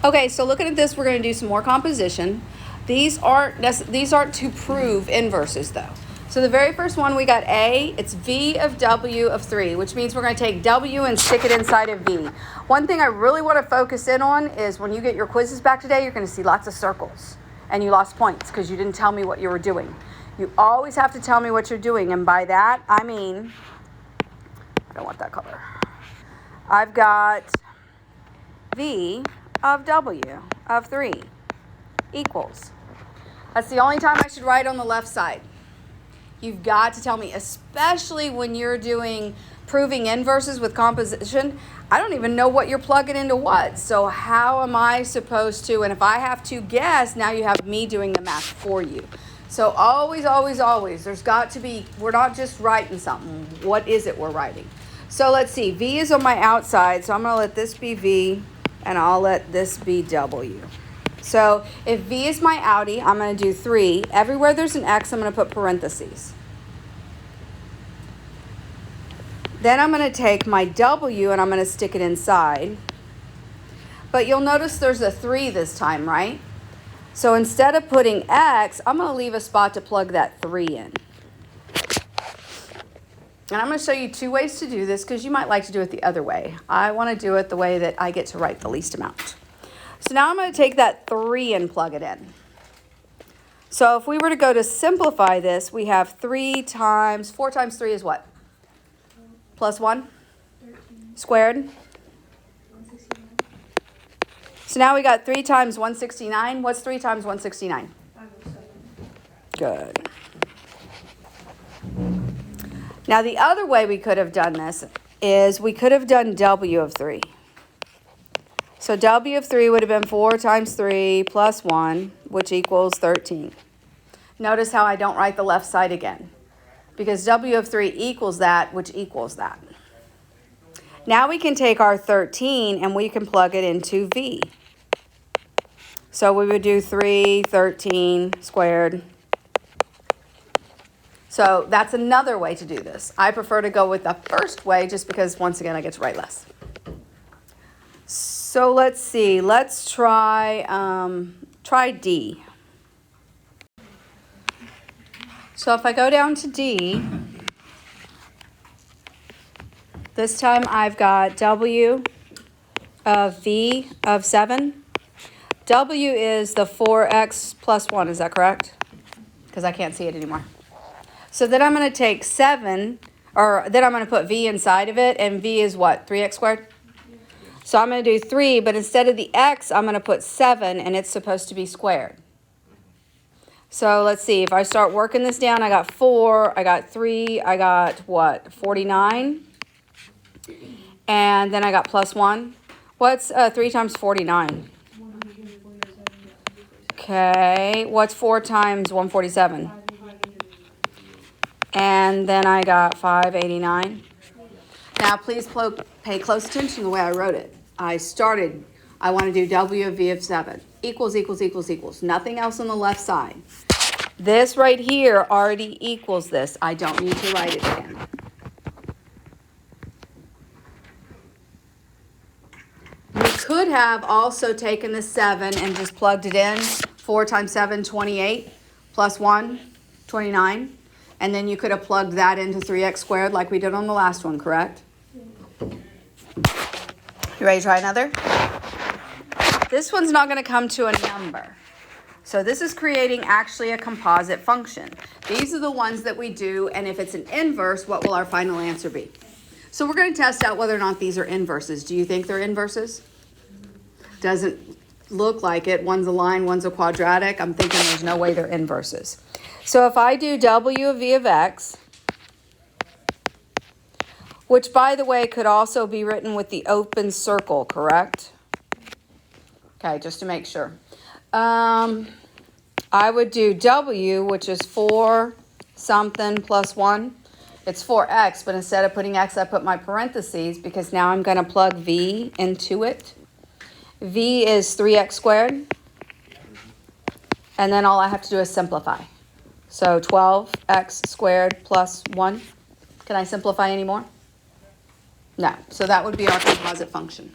Okay, so looking at this, we're going to do some more composition. These aren't to prove inverses though. So the very first one we got A, it's V of W of 3, which means we're going to take W and stick it inside of V. One thing I really want to focus in on is when you get your quizzes back today, you're going to see lots of circles and you lost points because you didn't tell me what you were doing. You always have to tell me what you're doing, and by that I mean, I don't want that color. I've got V of W of 3 equals. That's the only time I should write on the left side. You've got to tell me, especially when you're doing proving inverses with composition. I don't even know what you're plugging into what. So how am I supposed to, and if I have to guess, now you have me doing the math for you. So always, always, always, there's got to be, we're not just writing something. What is it we're writing? So let's see, V is on my outside, so I'm going to let this be V, and I'll let this be W. So if V is my outie, I'm going to do 3. Everywhere there's an X, I'm going to put parentheses. Then I'm going to take my W and I'm going to stick it inside. But you'll notice there's a 3 this time, right? So instead of putting X, I'm going to leave a spot to plug that 3 in. And I'm going to show you 2 ways to do this because you might like to do it the other way. I want to do it the way that I get to write the least amount. So now I'm going to take that 3 and plug it in. So if we were to go to simplify this, we have 4 times 3 is what? Plus 1? 13. Squared? 169. So now we got 3 times 169. What's 3 times 169? 507. Good. Now the other way we could have done this is we could have done W of 3. So W of 3 would have been 4 times 3 plus 1, which equals 13. Notice how I don't write the left side again, because W of 3 equals that, which equals that. Now we can take our 13 and we can plug it into V. So we would do 3, 13 squared. So that's another way to do this. I prefer to go with the first way just because, once again, I get to write less. So let's see. Let's try D. So if I go down to D, this time I've got W of V of 7. W is the 4x plus 1. Is that correct? Because I can't see it anymore. So then I'm going to take 7, or then I'm going to put V inside of it, and V is what? 3x squared? So I'm going to do 3, but instead of the x, I'm going to put 7, and it's supposed to be squared. So let's see. If I start working this down, I got 4, I got 3, I got what? 49. And then I got plus 1. What's 3 times 49? Okay. What's 4 times 147? And then I got 589. Now, please pay close attention to the way I wrote it. I want to do W of V of 7. Equals, equals, equals, equals. Nothing else on the left side. This right here already equals this. I don't need to write it again. You could have also taken the 7 and just plugged it in. 4 times 7, 28. Plus 1, 29. And then you could have plugged that into 3x squared like we did on the last one, correct? You ready to try another? This one's not going to come to a number. So this is creating actually a composite function. These are the ones that we do, and if it's an inverse, what will our final answer be? So we're going to test out whether or not these are inverses. Do you think they're inverses? Doesn't look like it. One's a line, one's a quadratic. I'm thinking there's no way they're inverses. So if I do W of V of X, which, by the way, could also be written with the open circle, correct? Okay, just to make sure. I would do W, which is 4 something plus 1. It's 4x, but instead of putting x, I put my parentheses because now I'm going to plug V into it. V is 3x squared. And then all I have to do is simplify. So 12x squared plus 1. Can I simplify any more? No. So that would be our composite function.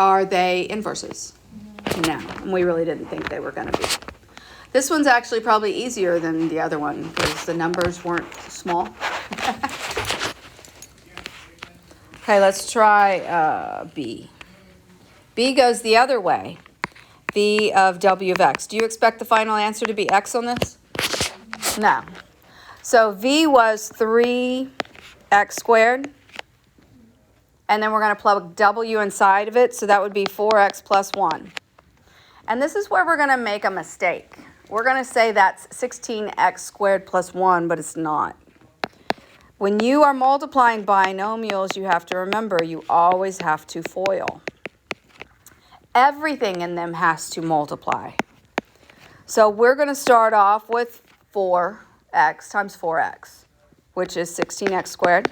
Are they inverses? No, and we really didn't think they were going to be. This one's actually probably easier than the other one because the numbers weren't small. Okay, let's try B. B goes the other way. V of W of X. Do you expect the final answer to be X on this? No. So V was 3x squared. And then we're going to plug W inside of it. So that would be 4x plus 1. And this is where we're going to make a mistake. We're going to say that's 16x squared plus 1, but it's not. When you are multiplying binomials, you have to remember you always have to FOIL. Everything in them has to multiply. So we're going to start off with 4x times 4x, which is 16x squared.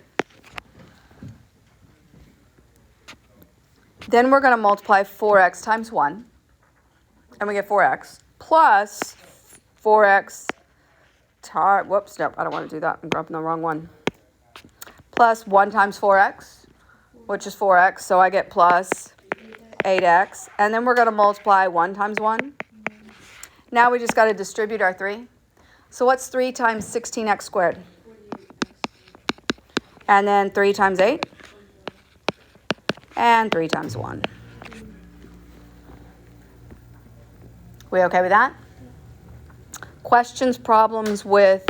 Then we're going to multiply 4x times 1, and we get 4x, plus 4x, whoops, no, I don't want to do that. I'm grabbing the wrong one. Plus 1 times 4x, which is 4x, so I get plus 8x. And then we're going to multiply 1 times 1. Now we just got to distribute our 3. So what's 3 times 16x squared? And then 3 times 8. And 3 times 1. We okay with that? Questions, problems with